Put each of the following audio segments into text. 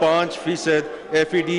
5% FED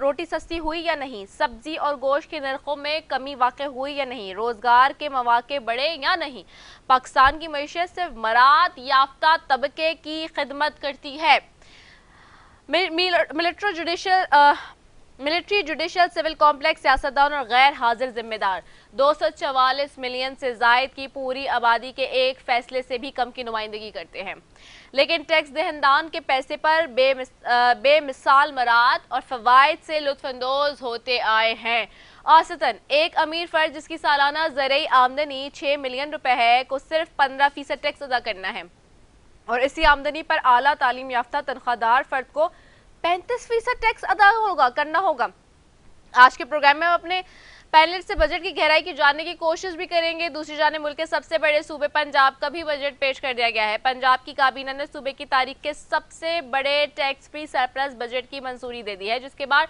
روٹی سستی ہوئی یا نہیں؟ سبزی اور گوشت کے نرخوں میں کمی واقع ہوئی یا نہیں؟ روزگار کے مواقع بڑھے یا نہیں؟ پاکستان کی معیشت صرف مراعات یافتہ طبقے کی خدمت کرتی ہے۔ ملٹری جوڈیشل سول کمپلیکس سیاستدان اور غیر حاضر ذمہ دار 244 ملین سے زائد کی پوری آبادی کے ایک فیصلے سے بھی کم کی نمائندگی کرتے ہیں، لیکن ٹیکس دہندگان کے پیسے پر بے مثال مراعات اور فوائد سے لطف اندوز ہوتے آئے ہیں۔ اوسطاً ایک امیر فرد جس کی سالانہ زرعی آمدنی 6 ملین روپے ہے کو صرف 15% ٹیکس ادا کرنا ہے، اور اسی آمدنی پر اعلیٰ تعلیم یافتہ تنخواہ دار فرد کو 35% ٹیکس ادا کرنا ہوگا۔ آج کے پروگرام میں ہم اپنے پینل سے بجٹ کی گہرائی کی جاننے کی کوشش بھی کریں گے۔ دوسری جانب ملک کے سب سے بڑے صوبے پنجاب کا بھی بجٹ پیش کر دیا گیا ہے۔ پنجاب کی کابینہ نے صوبے کی تاریخ کے سب سے بڑے ٹیکس فری سرپلس بجٹ کی منظوری دے دی ہے، جس کے بعد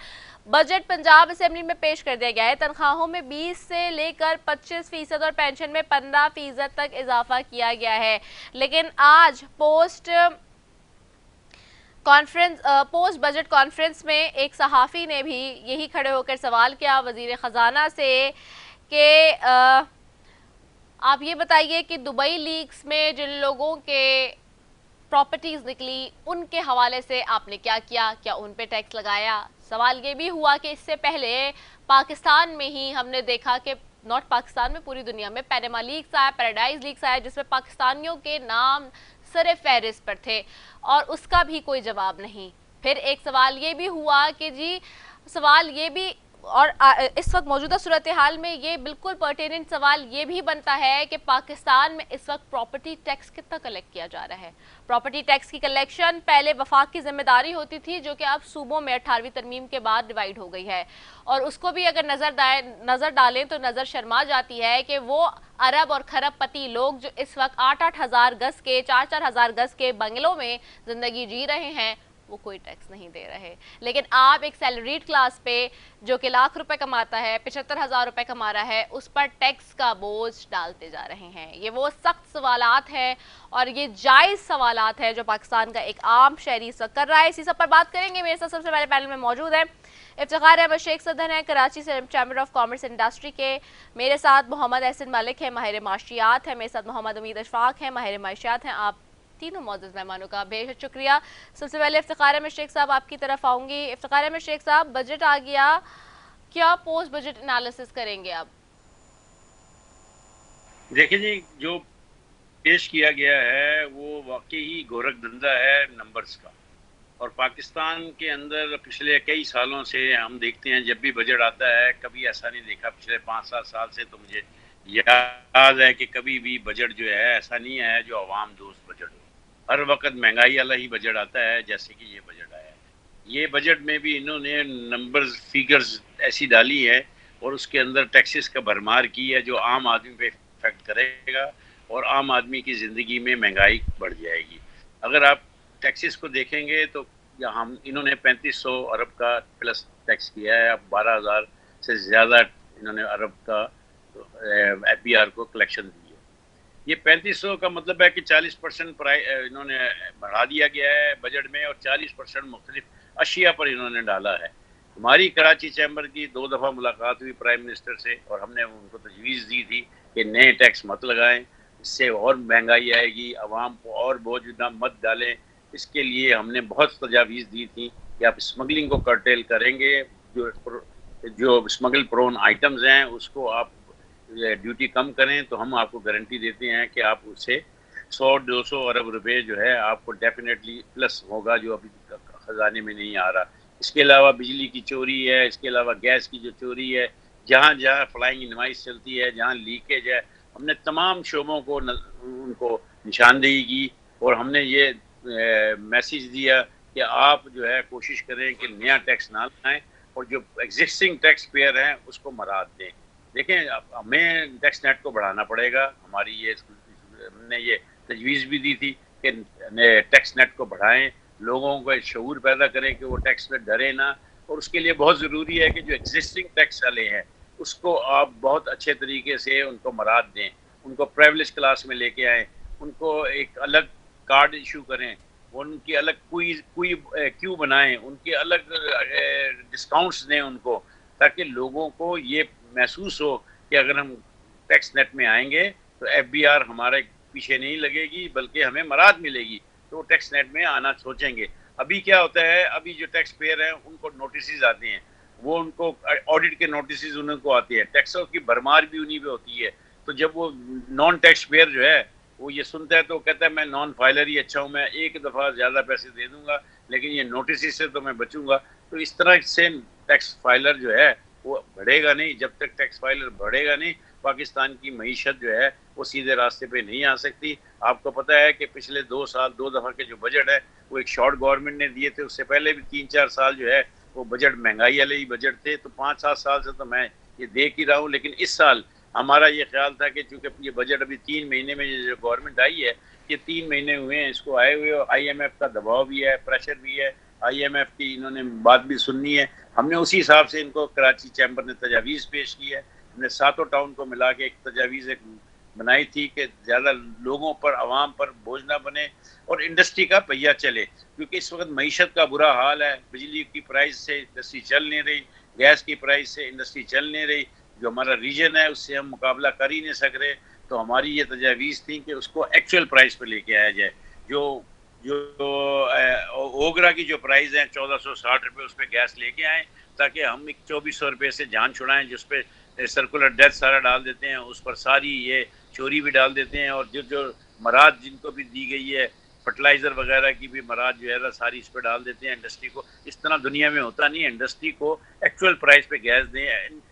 بجٹ پنجاب اسمبلی میں پیش کر دیا گیا ہے۔ تنخواہوں میں 20 سے لے کر 25% اور پینشن میں 15% تک اضافہ کیا گیا ہے، لیکن آج پوسٹ بجٹ کانفرنس میں ایک صحافی نے بھی یہی کھڑے ہو کر سوال کیا وزیر خزانہ سے کہ آپ یہ بتائیے کہ دبئی لیکس میں جن لوگوں کے پراپرٹیز نکلی ان کے حوالے سے آپ نے کیا کیا، کیا ان پہ ٹیکس لگایا؟ سوال یہ بھی ہوا کہ اس سے پہلے پاکستان میں ہی ہم نے دیکھا کہ ناٹ پاکستان میں پوری دنیا میں پینما لیکس آیا، پیراڈائز لیکس آیا، جس میں پاکستانیوں کے نام سر فہرست پر تھے اور اس کا بھی کوئی جواب نہیں۔ پھر ایک سوال یہ بھی ہوا کہ اور اس وقت موجودہ صورتحال میں یہ بالکل پرٹیننٹ سوال یہ بھی بنتا ہے کہ پاکستان میں اس وقت پراپرٹی ٹیکس کتنا کلیکٹ کیا جا رہا ہے؟ پراپرٹی ٹیکس کی کلیکشن پہلے وفاق کی ذمہ داری ہوتی تھی، جو کہ اب صوبوں میں 18ویں ترمیم کے بعد ڈیوائیڈ ہو گئی ہے، اور اس کو بھی اگر نظر ڈالیں تو نظر شرما جاتی ہے کہ وہ ارب اور کھرب پتی لوگ جو اس وقت 8-8 ہزار گز کے 4-4 ہزار گز کے بنگلوں میں زندگی جی رہے ہیں وہ کوئی ٹیکس نہیں دے رہے، لیکن آپ ایک سیلریڈ کلاس پہ جو کہ لاکھ روپے کماتا ہے، 75,000 روپے کما رہا ہے، اس پر ٹیکس کا بوجھ ڈالتے جا رہے ہیں۔ یہ وہ سخت سوالات ہیں اور یہ جائز سوالات ہیں جو پاکستان کا ایک عام شہری اس وقت کر رہا ہے۔ اسی سب پر بات کریں گے۔ میرے ساتھ سب سے پہلے پینل میں موجود ہے افتخار احمد شیخ صدر ہیں، کراچی سے چیمبر آف کامرس انڈسٹری کے۔ میرے ساتھ محمد احسن ملک ہے، ماہر معاشیات ہیں۔ میرے ساتھ محمد امید اشفاق ہیں، ماہر معاشیات ہیں۔ آپ تینوں معزز مہمانوں کا بے حد شکریہ۔ سب سے پہلے افتخار احمد شیخ صاحب آپ کی طرف آؤں گی۔ افتخار احمد شیخ صاحب، بجٹ آ گیا، کیا پوسٹ بجٹ انالیسس کریں گے آپ؟ دیکھیں جی، جو پیش کیا گیا ہے وہ واقعی گورکھ دھندا ہے نمبرز کا، اور پاکستان کے اندر پچھلے کئی سالوں سے ہم دیکھتے ہیں جب بھی بجٹ آتا ہے، کبھی ایسا نہیں دیکھا پچھلے 5-7 سال سے، تو مجھے یاد ہے کہ کبھی بھی بجٹ جو ہے ایسا نہیں ہے جو عوام دوست بجٹ ہو۔ ہر وقت مہنگائی والا ہی بجٹ آتا ہے، جیسے کہ یہ بجٹ آیا ہے۔ یہ بجٹ میں بھی انہوں نے نمبرز فیگرز ایسی ڈالی ہے اور اس کے اندر ٹیکسز کا بھرمار کی ہے جو عام آدمی پہ افیکٹ کرے گا اور عام آدمی کی زندگی میں مہنگائی بڑھ جائے گی۔ اگر آپ ٹیکسز کو دیکھیں گے تو انہوں نے 3500 ارب کا پلس ٹیکس کیا ہے، اب 12,000 سے زیادہ انہوں نے ارب کا ایف بی آر کو کلیکشن دی ہے۔ یہ 3500 کا مطلب ہے کہ 40% انہوں نے بڑھا دیا گیا ہے بجٹ میں، اور 40% مختلف اشیاء پر انہوں نے ڈالا ہے۔ ہماری کراچی چیمبر کی 2 دفعہ ملاقات ہوئی پرائم منسٹر سے، اور ہم نے ان کو تجویز دی تھی کہ نئے ٹیکس مت لگائیں، اس سے اور مہنگائی آئے گی، عوام کو اور بوجھ مت ڈالیں۔ اس کے لیے ہم نے بہت تجاویز دی تھی کہ آپ اسمگلنگ کو کرٹیل کریں گے، جو اسمگل پرون آئٹمز ہیں اس کو آپ ڈیوٹی کم کریں، تو ہم آپ کو گارنٹی دیتے ہیں کہ آپ اس سے 100-200 ارب روپے جو ہے آپ کو ڈیفینیٹلی پلس ہوگا، جو ابھی خزانے میں نہیں آ رہا۔ اس کے علاوہ بجلی کی چوری ہے، اس کے علاوہ گیس کی جو چوری ہے، جہاں جہاں فلائنگ انوائس چلتی ہے، جہاں لیکیج ہے، ہم نے تمام شعبوں کو ان کو نشاندہی کی، اور ہم نے یہ میسیج دیا کہ آپ جو ہے کوشش کریں کہ نیا ٹیکس نہ لگائیں، اور جو ایگزسٹنگ ٹیکس پیئر ہیں اس کو مراعات دیں۔ دیکھیں، ہمیں ٹیکس نیٹ کو بڑھانا پڑے گا، ہم نے یہ تجویز بھی دی تھی کہ ٹیکس نیٹ کو بڑھائیں، لوگوں کو شعور پیدا کریں کہ وہ ٹیکس میں ڈرے نہ، اور اس کے لیے بہت ضروری ہے کہ جو ایگزسٹنگ ٹیکس والے ہیں اس کو آپ بہت اچھے طریقے سے ان کو مراعات دیں، ان کو پریولیج کلاس میں لے کے آئیں، ان کو ایک الگ کارڈ ایشو کریں ان کی الگ کوئی کیوں بنائیں، ان کے الگ ڈسکاؤنٹس دیں ان کو، تاکہ لوگوں کو یہ محسوس ہو کہ اگر ہم ٹیکس نیٹ میں آئیں گے تو ایف بی آر ہمارے پیچھے نہیں لگے گی بلکہ ہمیں مراد ملے گی، تو وہ ٹیکس نیٹ میں آنا سوچیں گے۔ ابھی کیا ہوتا ہے، ابھی جو ٹیکس پیئر ہیں ان کو نوٹسز آتے ہیں، وہ ان کو آڈٹ کے نوٹسز ان کو آتے ہیں، ٹیکسوں کی بھرمار بھی انہیں پہ ہوتی ہے، تو جب وہ نان ٹیکس پیئر جو ہے وہ یہ سنتا ہے تو کہتا ہے میں نان فائلر ہی اچھا ہوں، میں ایک دفعہ زیادہ پیسے دے دوں گا لیکن یہ نوٹسز سے تو میں بچوں گا۔ تو اس طرح سے ٹیکس فائلر جو ہے وہ بڑھے گا نہیں، جب تک ٹیکس فائلر بڑھے گا نہیں پاکستان کی معیشت جو ہے وہ سیدھے راستے پہ نہیں آ سکتی۔ آپ کو پتہ ہے کہ پچھلے 2 سال 2 دفعہ کے جو بجٹ ہے وہ ایک شارٹ گورنمنٹ نے دیے تھے، اس سے پہلے بھی 3-4 سال جو ہے وہ بجٹ مہنگائی والے ہی بجٹ تھے، تو 5-7 سال سے تو میں یہ دیکھ ہی رہا ہوں۔ لیکن اس سال ہمارا یہ خیال تھا کہ چونکہ یہ بجٹ ابھی 3 مہینے میں جو گورنمنٹ آئی ہے، یہ 3 مہینے ہوئے ہیں اس کو آئے ہوئے، اور آئی ایم ایف کا دباؤ بھی ہے، پریشر بھی ہے، آئی ایم ایف کی انہوں نے بات بھی سننی ہے۔ ہم نے اسی حساب سے ان کو کراچی چیمبر نے تجاویز پیش کی ہے، ہم نے 7 ٹاؤن کو ملا کے ایک تجاویز ایک بنائی تھی کہ زیادہ لوگوں پر عوام پر بوجھ نہ بنے اور انڈسٹری کا پہیہ چلے، کیونکہ اس وقت معیشت کا برا حال ہے، بجلی کی پرائز سے انڈسٹری چل نہیں رہی، گیس کی پرائز سے انڈسٹری چل نہیں رہی، جو ہمارا ریجن ہے اس سے ہم مقابلہ کر ہی نہیں سک رہے، تو ہماری یہ تجاویز تھی کہ اس کو ایکچوئل پرائز پہ لے کے آیا جائے۔ جو اوگرا کی جو پرائز ہیں 1460 روپے، اس پہ گیس لے کے آئیں تاکہ ہم 2400 روپے سے جان چھڑائیں، جس پہ سرکولر ڈیتھ سارا ڈال دیتے ہیں، اس پر ساری یہ چوری بھی ڈال دیتے ہیں، اور جو مراد جن کو بھی دی گئی ہے فرٹیلائزر وغیرہ کی بھی مراد جو ہے ساری اس پہ ڈال دیتے ہیں انڈسٹری کو۔ اس طرح دنیا میں ہوتا نہیں ہے، انڈسٹری کو ایکچوئل پرائز پہ گیس دیں،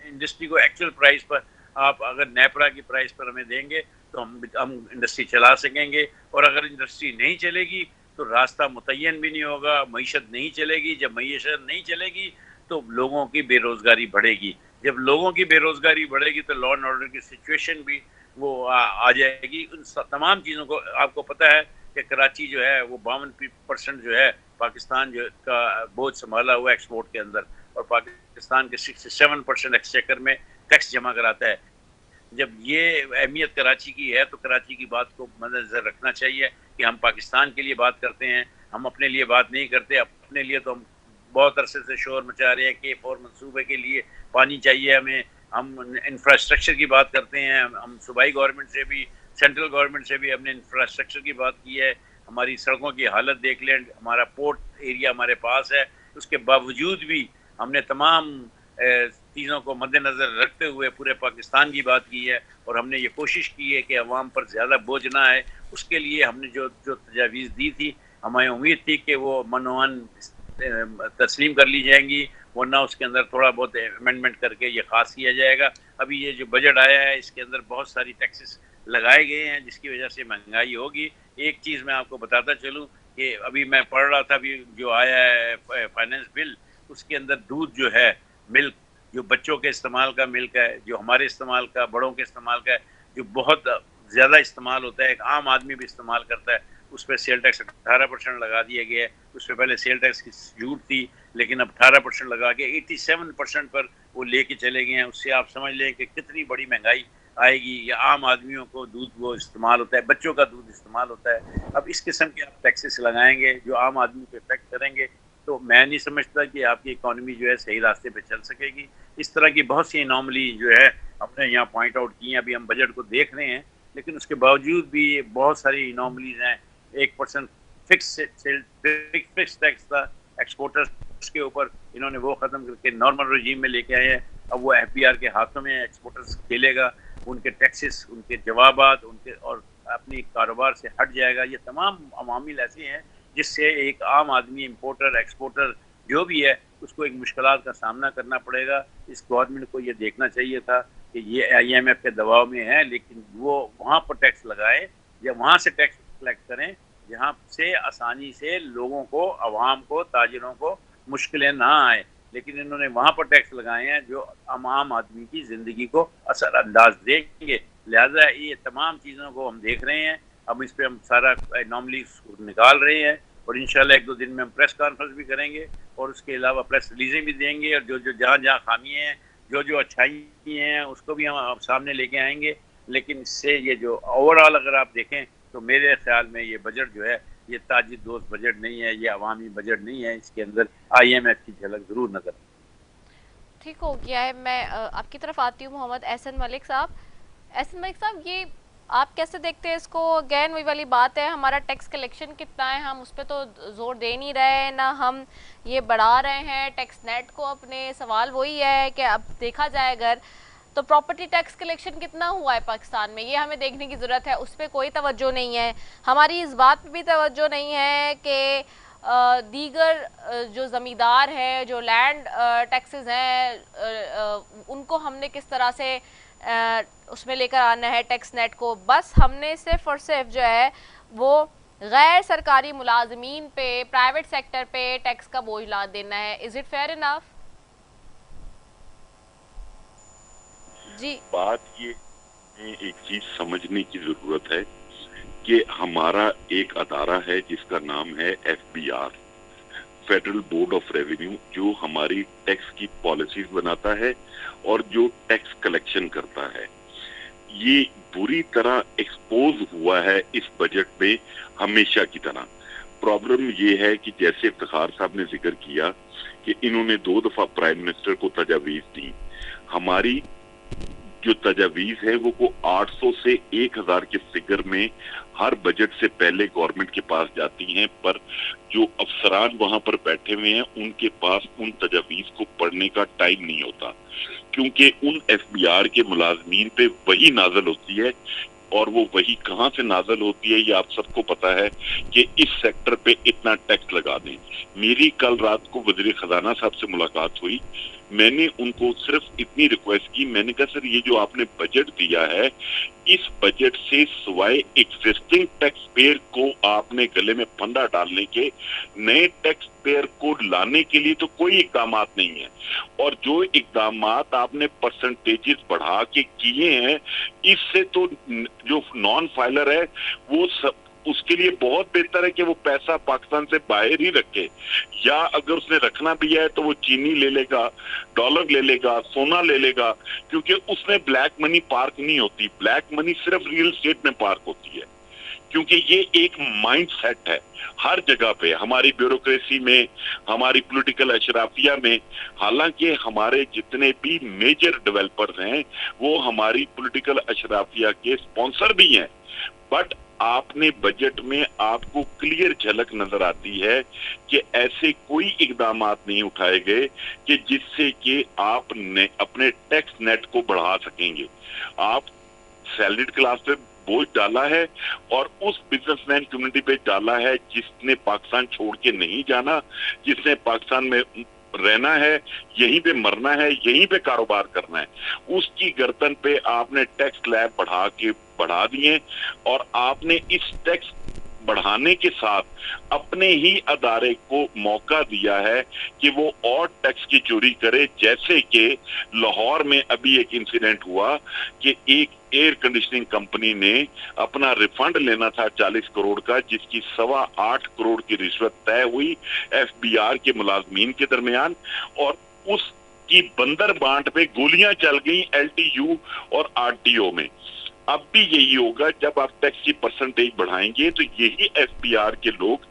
انڈسٹری کو ایکچوئل پرائز پر آپ اگر نیپرا کی پرائز پر ہمیں دیں گے تو ہم انڈسٹری چلا سکیں گے، اور اگر انڈسٹری نہیں چلے گی تو راستہ متعین بھی نہیں ہوگا، معیشت نہیں چلے گی، جب معیشت نہیں چلے گی تو لوگوں کی بے روزگاری بڑھے گی، جب لوگوں کی بے روزگاری بڑھے گی تو لا اینڈ آرڈر کی سچویشن بھی وہ آ جائے گی۔ ان تمام چیزوں کو آپ کو پتہ ہے کہ کراچی جو ہے وہ 52% جو ہے پاکستان جو کا بوجھ سنبھالا ہوا ہے ایکسپورٹ کے اندر، اور پاکستان کے 67% ایکسچیکر میں ٹیکس جمع کراتا ہے۔ جب یہ اہمیت کراچی کی ہے تو کراچی کی بات کو مد نظر رکھنا چاہیے کہ ہم پاکستان کے لیے بات کرتے ہیں، ہم اپنے لیے بات نہیں کرتے۔ اپنے لیے تو ہم بہت عرصے سے شور مچا رہے ہیں کہ K4 منصوبے کے لیے پانی چاہیے ہمیں، ہم انفراسٹرکچر کی بات کرتے ہیں، ہم صوبائی گورنمنٹ سے بھی سینٹرل گورنمنٹ سے بھی ہم نے انفراسٹرکچر کی بات کی ہے۔ ہماری سڑکوں کی حالت دیکھ لیں، ہمارا پورٹ ایریا ہمارے پاس ہے، اس کے باوجود بھی ہم نے تمام چیزوں کو مد نظر رکھتے ہوئے پورے پاکستان کی بات کی ہے، اور ہم نے یہ کوشش کی ہے کہ عوام پر زیادہ بوجھ نہ آئے۔ اس کے لیے ہم نے جو تجاویز دی تھی، ہمیں امید تھی کہ وہ منوان تسلیم کر لی جائیں گی، ورنہ اس کے اندر تھوڑا بہت امینڈمنٹ کر کے یہ خاص کیا جائے گا۔ ابھی یہ جو بجٹ آیا ہے اس کے اندر بہت ساری ٹیکسز لگائے گئے ہیں جس کی وجہ سے مہنگائی ہوگی۔ ایک چیز میں آپ کو بتاتا چلوں کہ ابھی میں پڑھ رہا تھا، ابھی جو آیا ہے فائنینس بل، اس کے اندر دودھ جو ہے، ملک جو بچوں کے استعمال کا ملک ہے، جو ہمارے استعمال کا، بڑوں کے استعمال کا ہے، جو بہت زیادہ استعمال ہوتا ہے، ایک عام آدمی بھی استعمال کرتا ہے، اس پہ سیل ٹیکس 18% لگا دیا گیا ہے۔ اس پہ پہلے سیل ٹیکس کی جھوٹ تھی لیکن اب 18% لگا کے 87% پر وہ لے کے چلے گئے ہیں۔ اس سے آپ سمجھ لیں کہ کتنی بڑی مہنگائی آئے گی۔ یا عام آدمیوں کو دودھ وہ استعمال ہوتا ہے، بچوں کا دودھ استعمال ہوتا ہے، اب اس قسم کے آپ ٹیکسز لگائیں گے جو عام آدمی کو افیکٹ کریں گے تو میں نہیں سمجھتا کہ آپ کی اکانومی جو ہے صحیح راستے پہ چل سکے گی۔ اس طرح کی بہت سی انوملی جو ہے ہم نے یہاں پوائنٹ آؤٹ کی ہیں، ابھی ہم بجٹ کو دیکھ رہے ہیں، لیکن اس کے باوجود بھی بہت ساری انوملیز ہیں۔ 1% فکس ٹیکس تھا ایکسپورٹرز کے اوپر، انہوں نے وہ ختم کر کے نارمل رجیم میں لے کے آئے ہیں۔ اب وہ ایف بی آر کے ہاتھوں میں ایکسپورٹرز کھیلے گا، ان کے ٹیکسز، ان کے جوابات، ان کے اور اپنی کاروبار سے ہٹ جائے گا۔ یہ تمام عوامل ایسے ہیں جس سے ایک عام آدمی، امپورٹر، ایکسپورٹر جو بھی ہے، اس کو ایک مشکلات کا سامنا کرنا پڑے گا۔ اس گورنمنٹ کو یہ دیکھنا چاہیے تھا کہ یہ آئی ایم ایف کے دباؤ میں ہے، لیکن وہ وہاں پر ٹیکس لگائے یا وہاں سے ٹیکس کلیکٹ کریں جہاں سے آسانی سے لوگوں کو، عوام کو، تاجروں کو مشکلیں نہ آئے، لیکن انہوں نے وہاں پر ٹیکس لگائے ہیں جو عام آدمی کی زندگی کو اثر انداز دیں گے۔ لہٰذا یہ تمام چیزوں کو ہم دیکھ رہے ہیں، اب اس پہ ہم سارا نارملی نکال رہے ہیں، اور انشاءاللہ 1-2 دن میں ہم پریس کانفرنس بھی کریں گے، اور اس کے علاوہ پریس ریلیزیں بھی دیں گے، اور جو جہاں خامیاں ہیں، جو اچھائی ہیں، اس کو بھی ہم سامنے لے کے آئیں گے۔ لیکن اس سے یہ جو اوور آل اگر آپ دیکھیں تو میرے خیال میں یہ بجٹ جو ہے یہ تاجر دوست بجٹ نہیں ہے, یہ عوامی بجٹ نہیں ہے, اس کے اندر IMF کی جھلک ضرور نظر. ٹھیک ہو گیا ہے. میں آپ کی طرف آتی ہوں محمد احسن ملک صاحب. احسن ملک صاحب, یہ آپ کیسے دیکھتے ہیں اس کو؟ اگین وہی والی بات ہے, ہمارا ٹیکس کلیکشن کتنا ہے, ہم اس پہ تو زور دے نہیں رہے, نہ ہم یہ بڑھا رہے ہیں ٹیکس نیٹ کو اپنے. سوال وہی ہے کہ اب دیکھا جائے اگر تو پراپرٹی ٹیکس کلیکشن کتنا ہوا ہے پاکستان میں, یہ ہمیں دیکھنے کی ضرورت ہے. اس پہ کوئی توجہ نہیں ہے. ہماری اس بات پہ بھی توجہ نہیں ہے کہ دیگر جو زمیندار ہیں, جو لینڈ ٹیکسز ہیں, ان کو ہم نے کس طرح سے اس میں لے کر آنا ہے ٹیکس نیٹ کو. بس ہم نے صرف اور صرف جو ہے وہ غیر سرکاری ملازمین پہ, پرائیویٹ سیکٹر پہ ٹیکس کا بوجھ لاد دینا ہے. Is it fair enough? جی, بات یہ ایک چیز سمجھنے کی ضرورت ہے کہ ہمارا ایک ادارہ ہے جس کا نام ہے FBR, federal board of revenue, جو ہماری ٹیکس کی پالیسیز بناتا ہے اور جو ٹیکس کلیکشن کرتا ہے. یہ بری طرح ایکسپوز ہوا ہے اس بجٹ میں ہمیشہ کی طرح. پرابلم یہ ہے کہ جیسے افتخار صاحب نے ذکر کیا کہ انہوں نے 2 دفعہ پرائم منسٹر کو تجاویز دی. ہماری جو تجاویز ہے وہ 800 سے 1000 کے فگر میں ہر بجٹ سے پہلے گورنمنٹ کے پاس جاتی ہیں, پر جو افسران وہاں پر بیٹھے ہوئے ہیں ان کے پاس ان تجاویز کو پڑھنے کا ٹائم نہیں ہوتا, کیونکہ ان FBR کے ملازمین پہ وہی نازل ہوتی ہے. اور وہ وہی کہاں سے نازل ہوتی ہے یہ آپ سب کو پتا ہے کہ اس سیکٹر پہ اتنا ٹیکس لگا دیں. میری کل رات کو وزیر خزانہ صاحب سے ملاقات ہوئی, میں نے ان کو صرف اتنی ریکویسٹ کی, میں نے کہا سر یہ جو آپ نے بجٹ دیا ہے, اس بجٹ سے سوائے ایگزسٹنگ ٹیکس پیئر کو آپ نے گلے میں پھندا ڈالنے کے, نئے ٹیکس پیئر کو لانے کے لیے تو کوئی اقدامات نہیں ہیں. اور جو اقدامات آپ نے پرسنٹیجز بڑھا کے کیے ہیں, اس سے تو جو نان فائلر ہے وہ اس کے لیے بہت بہتر ہے کہ وہ پیسہ پاکستان سے باہر ہی رکھے, یا اگر اس نے رکھنا بھی ہے تو وہ چینی لے لے گا, ڈالر لے لے گا, سونا لے لے گا, کیونکہ اس میں بلیک منی پارک نہیں ہوتی. بلیک منی صرف ریل اسٹیٹ میں پارک ہوتی ہے, کیونکہ یہ ایک مائنڈ سیٹ ہے ہر جگہ پہ, ہماری بیوروکریسی میں, ہماری پولیٹیکل اشرافیہ میں. حالانکہ ہمارے جتنے بھی میجر ڈیولپرز ہیں وہ ہماری پولیٹیکل اشرافیہ کے سپانسر بھی ہیں, بٹ آپ نے بجٹ میں آپ کو کلیئر جھلک نظر آتی ہے کہ ایسے کوئی اقدامات نہیں اٹھائے گئے کہ جس سے کہ آپ نے اپنے ٹیکس نیٹ کو بڑھا سکیں گے. آپ سیلریڈ کلاس پہ بوجھ ڈالا ہے اور اس بزنس مین کمیونٹی پہ ڈالا ہے جس نے پاکستان چھوڑ کے نہیں جانا, جس نے پاکستان میں رہنا ہے, یہیں پہ مرنا ہے, یہیں پہ کاروبار کرنا ہے. اس کی گردن پہ آپ نے ٹیکس سلیب بڑھا دیے, اور آپ نے اس ٹیکس بڑھانے کے ساتھ اپنے ہی ادارے کو موقع دیا ہے کہ وہ اور ٹیکس کی چوری کرے. جیسے کہ لاہور میں ابھی ایک انسیڈنٹ ہوا کہ ایک ایئر کنڈیشننگ کمپنی نے اپنا ریفنڈ لینا تھا 40 کروڑ کا, جس کی 8.25 کروڑ کی رشوت طے ہوئی FBR کے ملازمین کے درمیان, اور اس کی بندر بانٹ پہ گولیاں چل گئیں LTU اور RTO میں. اب بھی یہی ہوگا, جب آپ ٹیکس کی پرسنٹیج بڑھائیں گے تو یہی FBR کے لوگ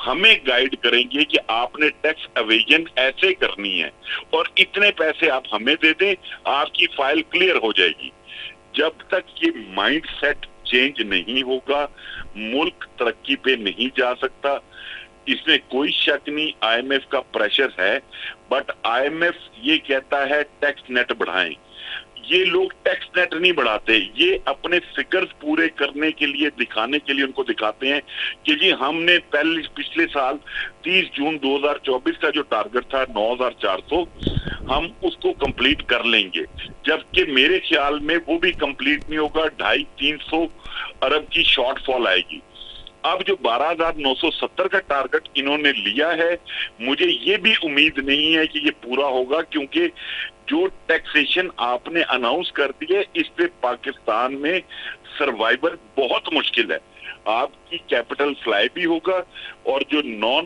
ہمیں گائیڈ کریں گے کہ آپ نے ٹیکس ایویژن ایسے کرنی ہے اور اتنے پیسے آپ ہمیں دے دیں, آپ کی فائل کلیئر ہو جائے گی. جب تک یہ مائنڈ سیٹ چینج نہیں ہوگا ملک ترقی پہ نہیں جا سکتا. اس میں کوئی شک نہیں IMF کا پریشر ہے, بٹ IMF یہ کہتا ہے ٹیکس نیٹ بڑھائیں. یہ لوگ ٹیکس نیٹ نہیں بڑھاتے, یہ اپنے فگرز پورے کرنے کے لیے, دکھانے کے لیے ان کو دکھاتے ہیں کہ جی ہم نے پچھلے سال 30 جون 2024 کا جو ٹارگٹ تھا 9400, ہم اس کو کمپلیٹ کر لیں گے. جبکہ میرے خیال میں وہ بھی کمپلیٹ نہیں ہوگا, 250-300 ارب کی شارٹ فال آئے گی. اب جو 12,970 کا ٹارگٹ انہوں نے لیا ہے, مجھے یہ بھی امید نہیں ہے کہ یہ پورا ہوگا, کیونکہ جو ٹیکسیشن آپ نے اناؤنس کر دی ہے اس پہ پاکستان میں سروائیول بہت مشکل ہے. آپ کی کیپٹل فلائی بھی ہوگا, اور جو naan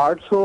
800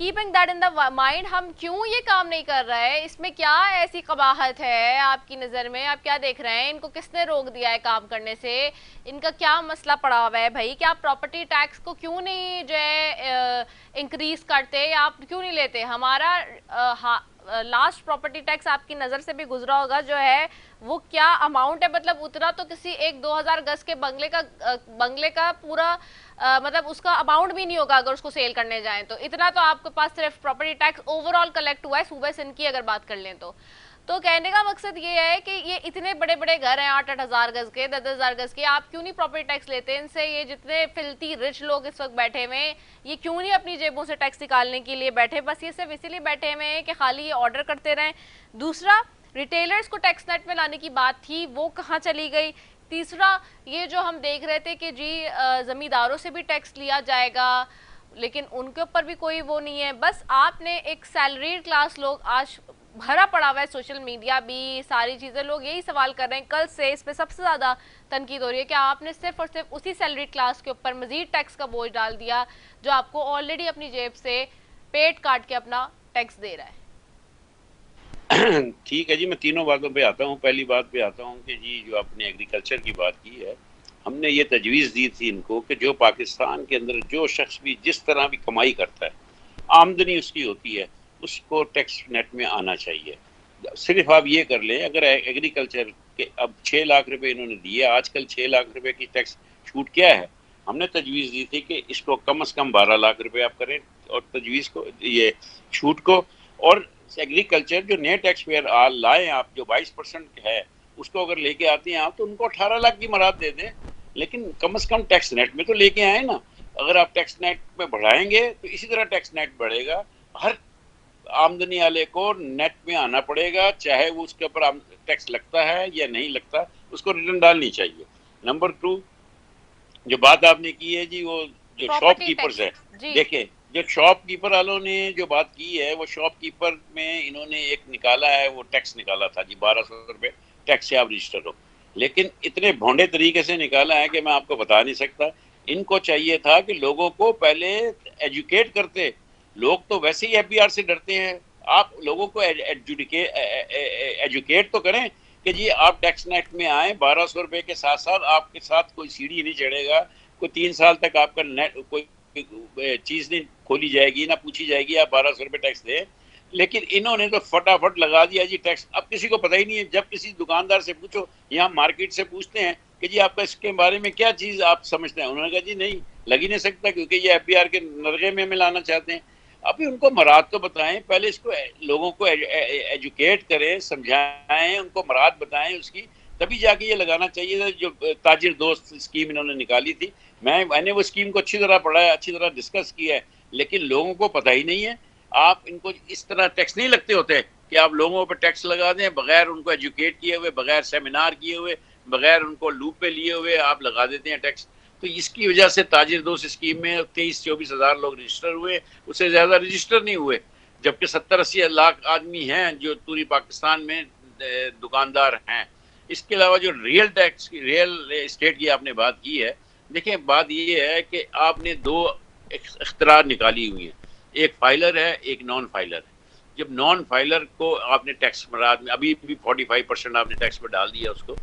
keeping that in the mind, ہم کیوں یہ کام نہیں کر رہے؟ اس میں کیا ایسی قباحت ہے آپ کی نظر میں؟ آپ کیا دیکھ رہے ہیں؟ ان کو کس نے روک دیا ہے کام کرنے سے؟ ان کا کیا مسئلہ پڑا ہوا ہے بھائی کہ آپ پراپرٹی ٹیکس کو کیوں نہیں جو ہے انکریز کرتے یا آپ کیوں نہیں لیتے؟ ہمارا لاسٹ پراپرٹی ٹیکس آپ کی نظر سے بھی گزرا ہوگا جو ہے وہ کیا اماؤنٹ ہے، مطلب اتنا تو کسی 1-2 ہزار گز کے بنگلے کا پورا مطلب اس کا اماؤنٹ بھی نہیں ہوگا اگر اس کو سیل کرنے جائیں تو. اتنا تو آپ کے پاس صرف property takes over all collect ہوا ہے صوبہ سندھ کی اگر بات کر لیں تو کہنے کا مقصد یہ ہے کہ یہ اتنے بڑے بڑے گھر ہیں 8-8 ہزار گز کے 10-10 ہزار گز کے، آپ کیوں نہیں پراپرٹی ٹیکس لیتے ان سے؟ یہ جتنے فلتی رچ لوگ اس وقت بیٹھے ہوئے ہیں یہ کیوں نہیں اپنی جیبوں سے ٹیکس نکالنے کے لیے بیٹھے؟ بس یہ صرف اسی لیے بیٹھے ہوئے ہیں کہ خالی یہ آرڈر کرتے رہیں. دوسرا، ریٹیلرز کو ٹیکس نیٹ میں لانے کی بات تھی، وہ کہاں چلی گئی؟ تیسرا، یہ جو ہم دیکھ رہے تھے کہ جی زمینداروں سے بھی ٹیکس لیا جائے گا لیکن ان کے اوپر بھی کوئی وہ نہیں ہے. بس آپ نے ایک سیلریڈ کلاس، لوگ آج بھرا پڑا ہوا ہے سوشل میڈیا بھی، ساری چیزیں، لوگ یہی سوال کر رہے ہیں. کل سے اس پہ سب سے زیادہ تنقید ہو رہی ہے کہ آپ نے صرف اور صرف اسی سیلریڈ کلاس کے اوپر مزید ٹیکس کا بوجھ ڈال دیا جو آپ کو آلریڈی اپنی جیب سے پیٹ کاٹ کے اپنا ٹیکس دے رہا ہے. ٹھیک ہے جی، میں تینوں باتوں پہ آتا ہوں. پہلی بات پہ آتا ہوں کہ جی جو آپ نے ایگریکلچر کی بات کی ہے، ہم نے یہ تجویز دی تھی ان کو کہ جو پاکستان کے اندر جو شخص بھی جس طرح بھی کمائی کرتا ہے، آمدنی اس کی ہوتی ہے، اس کو ٹیکس نیٹ میں آنا چاہیے. صرف آپ یہ کر لیں، اگر ایگریکلچر کے اب 6 لاکھ روپے انہوں نے دیے، آج کل 6 لاکھ روپے کی ٹیکس چھوٹ کیا ہے؟ ہم نے تجویز دی تھی کہ اس کو کم از کم 12 لاکھ روپے آپ کریں اور تجویز کو یہ چھوٹ کو، اور ایگریکلچر جو نئے ٹیکس پیئر لائیں آپ جو 22% ہے اس کو اگر لے کے آتے ہیں آپ تو ان کو 18 لاکھ کی مراد دے دیں، لیکن کم از کم ٹیکس نیٹ میں تو لے کے آئیں نا. اگر آپ ٹیکس نیٹ میں بڑھائیں گے تو اسی طرح ٹیکس نیٹ بڑھے گا. ہر آمدنی والے کو نیٹ میں آنا پڑے گا، چاہے وہ اس کے اوپر ٹیکس لگتا ہے یا نہیں لگتا، اس کو ریٹرن ڈالنی چاہیے. نمبر 2، جو بات آپ نے کی ہے جی وہ جو شاپ کیپرز ہے، دیکھیں جو شاپ کیپر والوں نے جو بات کی ہے، وہ شاپ کیپر میں انہوں نے ایک نکالا ہے، وہ ٹیکس نکالا تھا جی 1200 روپے ٹیکس سے آپ رجسٹر ہو، لیکن اتنے بھونڈے طریقے سے نکالا ہے کہ میں آپ کو بتا نہیں سکتا. ان کو چاہیے تھا کہ لوگوں کو پہلے ایجوکیٹ کرتے. لوگ تو ویسے ہی FBR سے ڈرتے ہیں، آپ لوگوں کو ایجوکیٹ تو کریں کہ جی آپ ٹیکس نیٹ میں آئیں. 1200 روپے کے ساتھ ساتھ آپ کے ساتھ کوئی سیڑھی نہیں چڑھے گا، کوئی 3 سال تک آپ کا نیٹ کوئی چیز نہیں کھولی جائے گی، نہ پوچھی جائے گی آپ 1200 روپے ٹیکس دیں. لیکن انہوں نے تو فٹافٹ لگا دیا جی ٹیکس. اب کسی کو پتہ ہی نہیں ہے. جب کسی دکاندار سے پوچھو یا مارکیٹ سے پوچھتے ہیں کہ جی آپ کا اس کے بارے میں کیا چیز آپ سمجھتے ہیں، انہوں نے کہا جی نہیں لگ ہی نہیں سکتا کیونکہ یہ FBR کے نرغے میں لانا چاہتے ہیں. ابھی ان کو مراد تو بتائیں، پہلے اس کو لوگوں کو ایجوکیٹ کریں، سمجھائیں، ان کو مراد بتائیں اس کی، تبھی جا کے یہ لگانا چاہیے تھا. جو تاجر دوست اسکیم انہوں نے نکالی تھی، میں نے وہ اسکیم کو اچھی طرح پڑھا ہے، اچھی طرح ڈسکس کیا ہے، لیکن لوگوں کو پتہ ہی نہیں ہے. آپ ان کو اس طرح ٹیکس نہیں لگتے ہوتے کہ آپ لوگوں پہ ٹیکس لگا دیں بغیر ان کو ایجوکیٹ کیے ہوئے، بغیر سیمینار کیے ہوئے، بغیر ان کو لوپ پہ لیے ہوئے آپ لگا دیتے ہیں ٹیکس. تو اس کی وجہ سے تاجر دوست اسکیم میں 23-24 ہزار لوگ رجسٹر ہوئے، اس سے زیادہ رجسٹر نہیں ہوئے، جبکہ 70-80 لاکھ آدمی ہیں جو پوری پاکستان میں دکاندار ہیں. اس کے علاوہ جو ریئل اسٹیٹ کی آپ نے بات کی ہے، دیکھیں بات یہ ہے کہ آپ نے 2 اختراع نکالی ہوئی ہیں، ایک فائلر ہے، ایک نان فائلر ہے. جب نان فائلر کو آپ نے ٹیکس مراد میں ابھی بھی 45% آپ نے ٹیکس پر ڈال دیا اس کو،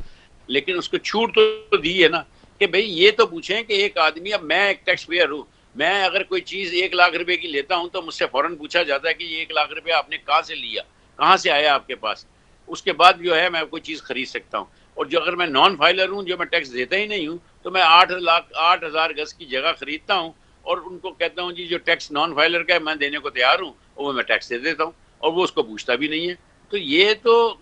لیکن اس کو چھوٹ تو دی ہے نا کہ بھئی یہ تو پوچھیں کہ ایک آدمی، اب میں ایک ٹیکس پیئر ہوں، میں اگر کوئی چیز 1 لاکھ روپے کی لیتا ہوں تو مجھ سے فوراً پوچھا جاتا ہے کہ یہ 1 لاکھ روپے آپ نے کہاں سے لیا، کہاں سے آیا آپ کے پاس، اس کے بعد جو ہے میں کوئی چیز خرید سکتا ہوں. اور جو اگر میں نان فائلر ہوں، جو میں ٹیکس دیتا ہی نہیں ہوں، تو میں 8 ہزار گز کی جگہ خریدتا ہوں اور ان کو کہتا ہوں جی جو ٹیکس نان فائلر کا ہے میں دینے کو تیار ہوں، اور وہ میں ٹیکس دے دیتا ہوں اور وہ اس کو پوچھتا بھی نہیں ہے. تو یہ تو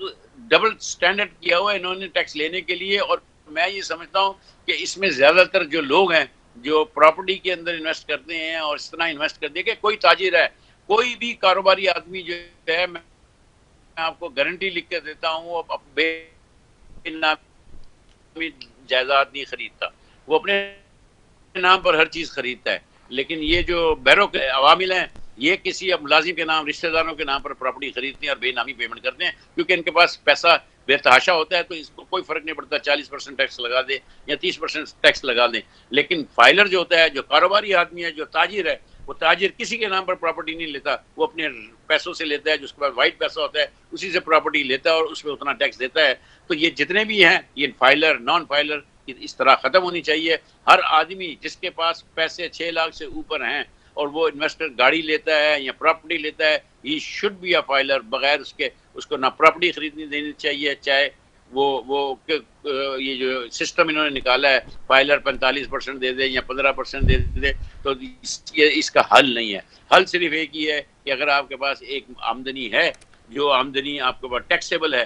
ڈبل سٹینڈرڈ کیا ہوا ہے انہوں نے ٹیکس لینے کے لیے. اور میں یہ سمجھتا ہوں کہ اس میں زیادہ تر جو لوگ ہیں جو پراپرٹی کے اندر انویسٹ کرتے ہیں اور اس طرح انویسٹ کرتے ہیں کہ کوئی تاجر ہے، کوئی بھی کاروباری آدمی جو ہے، میں آپ کو گارنٹی لکھ کے دیتا ہوں، بے نامی جائیداد نہیں خریدتا، وہ اپنے نام پر ہر چیز خریدتا ہے. لیکن یہ جو بیرو کے عوامل ہیں، یہ کسی ملازم کے نام، رشتہ داروں کے نام پر پراپرٹی خریدتے ہیں اور بے نامی پیمنٹ کرتے ہیں، کیونکہ ان کے پاس پیسہ بے تحاشا ہوتا ہے تو اس کو کوئی فرق نہیں پڑتا 40% ٹیکس لگا دے یا 30% ٹیکس لگا دیں. لیکن فائلر جو ہوتا ہے، جو کاروباری آدمی ہے، جو تاجر ہے، وہ تاجر کسی کے نام پر پراپرٹی نہیں لیتا, وہ اپنے پیسوں سے لیتا ہے, جو اس کے پاس وائٹ پیسہ ہوتا ہے اسی سے پراپرٹی لیتا ہے اور اس پہ اتنا ٹیکس دیتا ہے. تو یہ جتنے بھی ہیں, یہ فائلر, نان فائلر, اس طرح ختم ہونی چاہیے. ہر آدمی جس کے پاس پیسے 6 لاکھ سے اوپر ہیں اور وہ انویسٹر گاڑی لیتا ہے یا پراپرٹی لیتا ہے, he should be a filer. بغیر اس کو نہ پراپرٹی خریدنی دینی چاہیے, چاہے وہ یہ جو سسٹم انہوں نے نکالا ہے فائلر 45% دے دے یا 15% دے دے, تو اس کا حل نہیں ہے. حل صرف ایک ہی ہے کہ اگر آپ کے پاس ایک آمدنی ہے, جو آمدنی آپ کے پاس ٹیکسیبل ہے,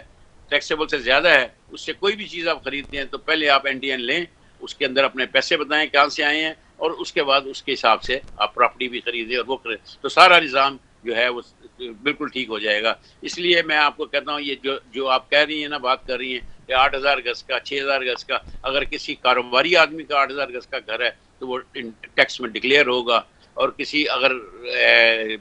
ٹیکسیبل سے زیادہ ہے, اس سے کوئی بھی چیز آپ خریدتے ہیں تو پہلے آپ NTN لیں, اس کے اندر اپنے پیسے بتائیں کہاں سے آئے ہیں, اور اس کے بعد اس کے حساب سے آپ پراپرٹی بھی خریدیں اور وہ تو سارا نظام جو ہے وہ بالکل ٹھیک ہو جائے گا. اس لیے میں آپ کو کہتا ہوں, یہ جو آپ کہہ رہی ہیں نا, بات کر رہی ہیں کہ 8000 گز کا, 6000 گز کا, اگر کسی کاروباری آدمی کا 8000 گز کا گھر ہے تو وہ ٹیکس میں ڈکلیئر ہوگا, اور کسی اگر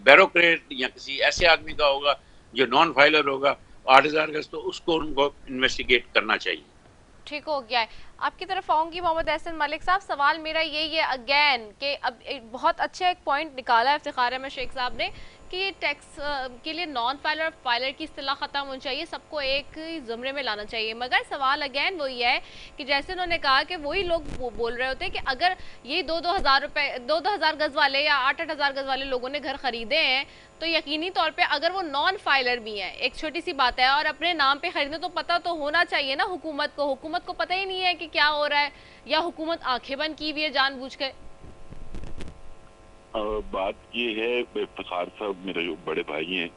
بیوروکریٹ یا کسی ایسے آدمی کا ہوگا جو نان فائلر ہوگا 8000 گز, تو اس کو ان کو انویسٹیگیٹ کرنا چاہیے. ٹھیک ہو گیا ہے. آپ کی طرف آؤں گی محمد احسن ملک صاحب. سوال میرا یہی ہے اگین کہ اب بہت اچھا ایک پوائنٹ نکالا ہے افتخار احمد شیخ صاحب نے کہ ٹیکس کے لیے نان فائلر اور فائلر کی اصطلاح ختم ہونی چاہیے, سب کو ایک زمرے میں لانا چاہیے. مگر سوال اگین وہی ہے کہ جیسے انہوں نے کہا کہ وہی لوگ بول رہے ہوتے ہیں کہ اگر یہ 2,000 گز والے یا 8,000 گز والے لوگوں نے گھر خریدے ہیں تو یقینی طور پہ اگر وہ نان فائلر بھی ہیں, ایک چھوٹی سی بات ہے, اور اپنے نام پہ خریدنے تو پتہ تو ہونا چاہیے نا حکومت کو پتہ ہی نہیں ہے کہ کیا ہو رہا ہے, یا حکومت آنکھیں بند کی ہوئی ہے جان بوجھ کے. بات یہ ہے, افتخار صاحب میرے جو بڑے بھائی ہیں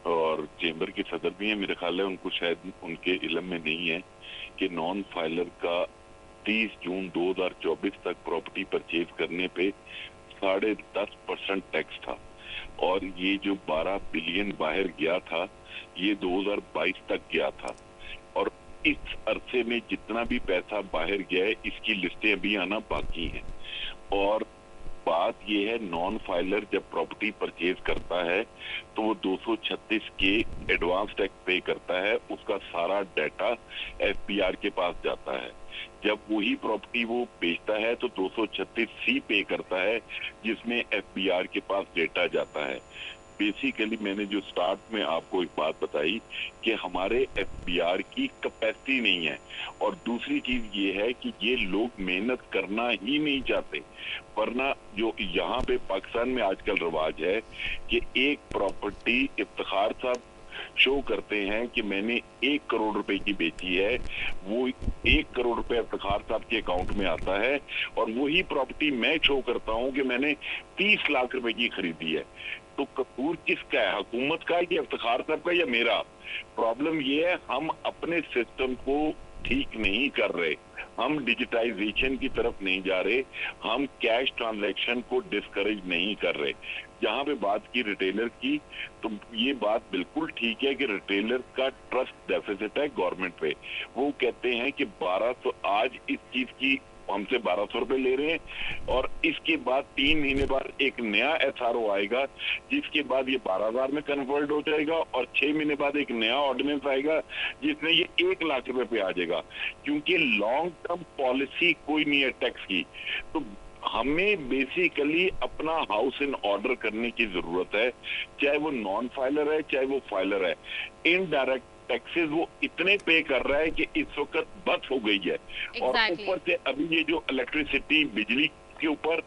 اور چیمبر کے صدر بھی ہیں, میرے خیال ہے ان کو شاید ان کے علم میں نہیں ہے کہ نان فائلر کا 30 جون 2024 تک پراپرٹی پرچیز کرنے پہ 10.5% ٹیکس تھا, اور یہ جو 12 بلین باہر گیا تھا یہ 2022 تک گیا تھا, اور اس عرصے میں جتنا بھی پیسہ باہر گیا ہے اس کی لسٹیں ابھی آنا باقی ہیں. اور بات یہ ہے, نان فائلر جب پراپرٹی پرچیز کرتا ہے تو وہ 236 کے ایڈوانس ٹیکس پے کرتا ہے, اس کا سارا ڈیٹا FBR کے پاس جاتا ہے. جب وہی پراپرٹی وہ بیچتا ہے تو 236C پے کرتا ہے, جس میں FBR کے پاس ڈیٹا جاتا ہے. بیسیکلی میں نے جو سٹارٹ میں آپ کو ایک بات بتائی کہ ہمارے FBR کی کیپیسٹی نہیں ہے, اور دوسری چیز یہ ہے کہ یہ لوگ محنت کرنا ہی نہیں چاہتے. ورنہ جو یہاں پہ پاکستان میں آج کل رواج ہے کہ ایک پراپرٹی, افتخار صاحب شو کرتے ہیں کہ میں نے 1 کروڑ روپے کی بیچی ہے, وہ 1 کروڑ روپے افتخار صاحب کے اکاؤنٹ میں آتا ہے, اور وہی پراپرٹی میں شو کرتا ہوں کہ میں نے 30 لاکھ روپے کی خریدی ہے. تو قصور کس کا ہے, حکومت کا یا افتخار صاحب کا یا میرا؟ پرابلم یہ ہے ہم اپنے سسٹم کو ٹھیک نہیں کر رہے, ہم ڈیجیٹائزیشن کی طرف نہیں جا رہے, ہم کیش ٹرانزیکشن کو ڈسکریج نہیں کر رہے. جہاں پہ بات کی ریٹیلر کی, تو یہ بات بالکل ٹھیک ہے کہ ریٹیلر کا ٹرسٹ ڈیفیسٹ ہے گورنمنٹ پہ. وہ کہتے ہیں کہ 1200 آج اس چیز کی ہم سے 1200 روپے لے رہے ہیں, اور اس کے بعد 3 مہینے بعد ایک نیا SRO آئے گا جس کے بعد یہ 12,000 میں کنورٹ ہو جائے گا, اور 6 مہینے بعد ایک نیا آرڈیننس آئے گا جس میں یہ 1 لاکھ روپے پہ آ جائے گا, کیونکہ لانگ ٹرم پالیسی کوئی نہیں ہے ٹیکس کی. تو ہمیں بیسیکلی اپنا ہاؤس ان آرڈر کرنے کی ضرورت ہے, چاہے وہ نان فائلر ہے چاہے وہ فائلر ہے. انڈائریکٹ ٹیکسز وہ اتنے پے کر رہا ہے کہ اس وقت بس ہو گئی ہے. اور اوپر سے ابھی یہ جو الیکٹریسٹی, بجلی کے اوپر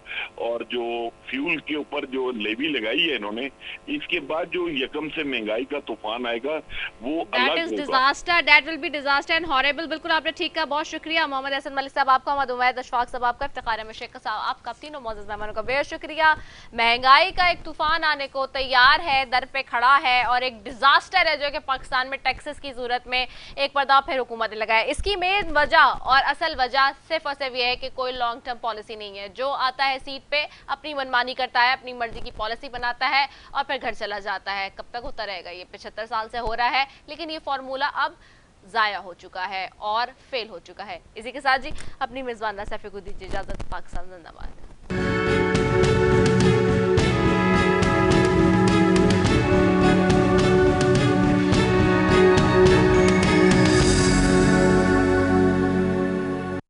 اور جو فیول کے اوپر جو لیوی لگائی ہے انہوں نے, اس کے بعد جو یکم سے مہنگائی کا طوفان آئے گا وہ الگ ہوگا. That will be disaster and horrible. بالکل آپ نے ٹھیک کہا. بہت شکریہ محمد احسن ملک صاحب آپ کا, محمد عمید اشفاق صاحب آپ کا, افتخار احمد شیخ صاحب آپ کا, تینوں معزز مہمانوں کا بے شکریہ. مہنگائی کا ایک طوفان آنے کو تیار ہے, در پہ کھڑا ہے, اور ایک ڈیزاسٹر ہے جو کہ پاکستان میں ٹیکسز کی صورت میں ایک پردہ پھر حکومت نے لگایا. اس کی مین وجہ اور اصل وجہ صرف اور صرف یہ ہے کہ کوئی لانگ ٹرم پالیسی نہیں ہے. جو آتا ہے سیٹ پہ اپنی منمانی کرتا ہے, اپنی مرضی کی پالیسی بناتا ہے اور پھر گھر چلا جاتا ہے. کب تک ہوتا رہے گا؟ یہ 75 سال سے ہو رہا ہے, لیکن یہ فارمولا اب ضائع ہو چکا ہے اور فیل ہو چکا ہے. اسی کے ساتھ جی اپنی میزبان سیفی کو دیجیے اجازت. پاکستان زندہ باد.